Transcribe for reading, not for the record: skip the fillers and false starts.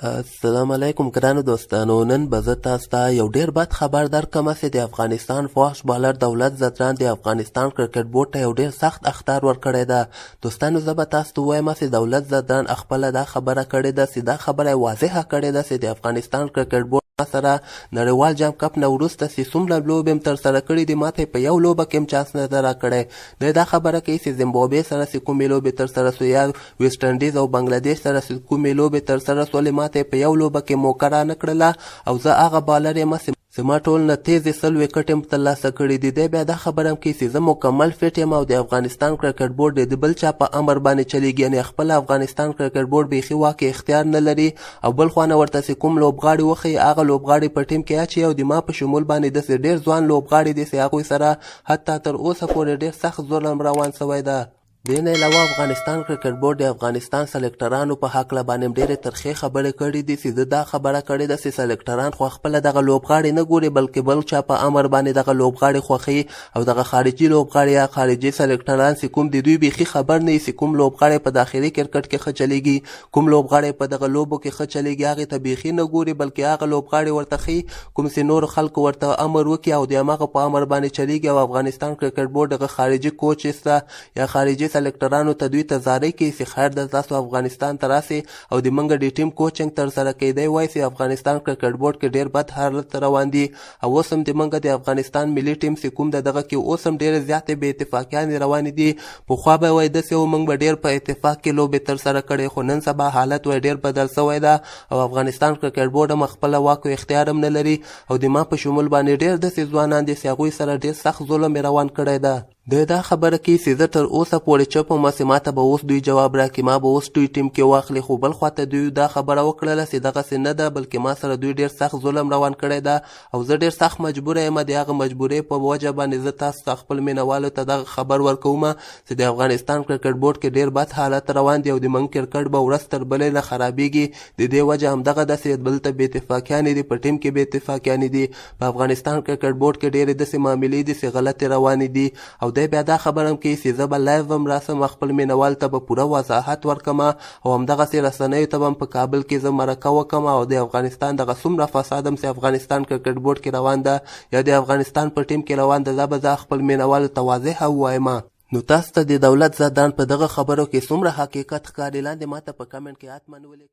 السلام علیکم ګرانو دوستانو. نن به زه تاسو ته یو ډیر بد خبر درکړم چې د افغانستان فحش بالر دولت زدران د افغانستان کرکټ بورډ ته یو ډیر سخت اخطار ورکړی ده. دوستانو زه به تاسو ته ووایم چې دولت زدران خپله دا خبره کړې ده چې دا خبره یې واضحه کړې ده چې د افغانستان کرکټ بورډ سره نړیوال جام کپ نه وروسته چې څومره لوبې هم ترسره کړي دي ماته په یو لوبه کې هم چانس نه ده راکړی. دی دا خبره کوي چې زیمبابوې سره چې کومې لوبې ترسره سوې یا ویسټ انډیز او بنګلادیش سره چې کومې لوبې ترسره سولې ماته په یو لوبه کې موقع رانه کړله او زه هغه بالر یم چې ما ټول نه تیزې 100 وکټې هم ترلاسه کړي دي. دی بیا دا خبره هم کوي چې زه مکمل فټ یم او د افغانستان کرکټ بورډ د بل چا په امر باندې چلیږي، یعنې خپل افغانستان کرکټ بورډ بیخي واک اختیار نه لري او بل خوا نه ورته چې کوم لوبغاړي وښیي هغه لوبغاړي په ټیم کې اچوي او د ما په شمول باندې داسې ډېر ځوان لوبغاړي دي چې هغوی سره حتی تر اوسه پورې ډېر سخت ظلم روان سوی ده. دې نه علاوه افغانستان کرکټ بورډ د افغانستان سلیکټرانو په هکله باندې ډېرې ترخې خبرې کړي دي چې ده دا خبره کړې ده چې سلیکټران خو خپله دغه لوبغاړي نه ګوري بلکې بل چا په امر باندې دغه لوبغاړي خوښوي او دغه خارجي لوبغاړي یا خارجي سلیکټران چې کوم د دوی بیخي خبر نه وي چې کوم لوبغاړی په داخلي کرکټ کې ښه چلیږي، کوم لوبغاړی په دغه لوبو کې ښه چلیږي، هغې ته بیخي نه ګوري بلکې هغه لوبغاړي ورته ښیي کوم چې نورو خلکو ورته امر وکړي او د هماغه په امر باندې چلیږي او افغانستان کرکټ بورډ دغه خارجي کوچ یا خارجي سلیکټرانو ته دوی ته زارۍ کوي چې خیر ده تاسو افغانستان ته راسئ او د موږ د ټیم کوچنګ ترسره کوي. دی وایي چې افغانستان کرکټ بورډ کې ډېر بد حالت روان دي او اوس هم د موږ د افغانستان ملي ټیم چې کوم دغه کې اوس هم ډېرې زیاتې بې اتفاقیانې روانې دي. پخوا به وایي داسې و موږ به ډېر په اتفاق کې لوبې ترسره کړې خو نن سبا حالت وایي ډېر بدل سوی ده او افغانستان کرکټ بورډ هم خپله واک او اختیار هم نه لري او د ما په شمول باندې ډېر داسې ځوانان دي چې هغوی سره ډېر سخت ظلم یې روان کړی ده. دی دا خبره کوي چې زه تر اوسه پورې چپ وم چې ما ته به اوس دوی جواب راکړي، ما به اوس دوی ټیم کې واخلي، خو بل خوا ته دوی دا خبره وکړله چې دغسې نه ده بلکې ما سره دوی ډېر سخت ظلم روان کړی ده او زه ډېر سخت مجبوره یم د هغه مجبورۍ په وجه باندې زه تاسو ته خپل مینهوالو ته دغه خبر ورکوم چې د افغانستان کرکټ بورډ کې ډېر بد حالت روان دي او د موږ کرکټ به ورځ تر بلې نه خرابېږي. د دې وجه همدغه ده چې بل ته بې اتفاقیانې دي، په ټیم کې بې اتفاقیانې دي، په افغانستان کرکټ بورډ کې ډېرې داسې معاملې دي چې غلطې روانې دي او دی بیا دا خبره کې چې زه به لایو هم راسم خپل مینوال ته به پوره وضاحت ورکم او همدغسې رسنیو ته به هم په کابل کې زه مرکه وکړم او د افغانستان دغه څومره فساد هم چې افغانستان کرکټ بورډ کې روان ده یا د افغانستان په ټیم کې روان ده دا به زه خپل مینوالو ته واضحه ووایم. نو تاسو ته د دولت زدان په دغه خبرو کې څومره حقیقت ښکاري لاندې ماته په کمنټ کې حتما ولیکئ.